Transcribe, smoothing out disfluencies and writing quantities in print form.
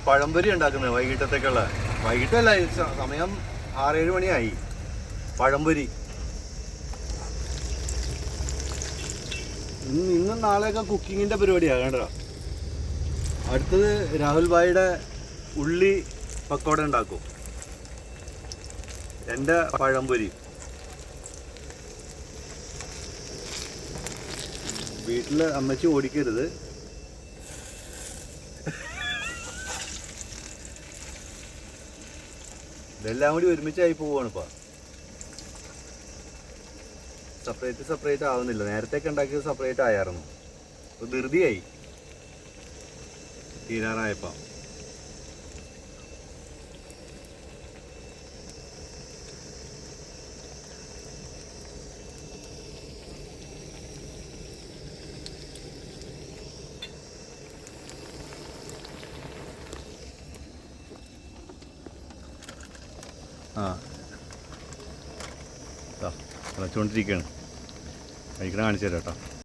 പഴംപൊരി ഉണ്ടാക്കുന്നത് വൈകിട്ടത്തേക്കുള്ള. വൈകിട്ടല്ല, സമയം 6-7 മണിയായി. പഴംപൊരി ഇന്നും നാളെയൊക്കെ കുക്കിങ്ങിൻ്റെ പരിപാടിയാണ്. കേട്ടോ, അടുത്തത് രാഹുൽ ഭായിയുടെ ഉള്ളി പക്കോട ഉണ്ടാക്കും. എൻ്റെ പഴംപൊരി. വീട്ടിൽ അമ്മച്ചി ഓടിക്കരുത്. ഇതെല്ലാം കൂടി ഒരുമിച്ചായി പോവുകയാണ് ഇപ്പം. സെപ്പറേറ്റ് ആവുന്നില്ല. നേരത്തെയൊക്കെ ഉണ്ടാക്കിയത് സെപ്പറേറ്റ് ആയിരുന്നു. ഇപ്പോൾ ധൃതിയായി തീരാറായപ്പോൾ. തിളച്ചുകൊണ്ടിരിക്കുകയാണ്. കഴിക്കണ കാണിച്ചു തരാം കേട്ടോ.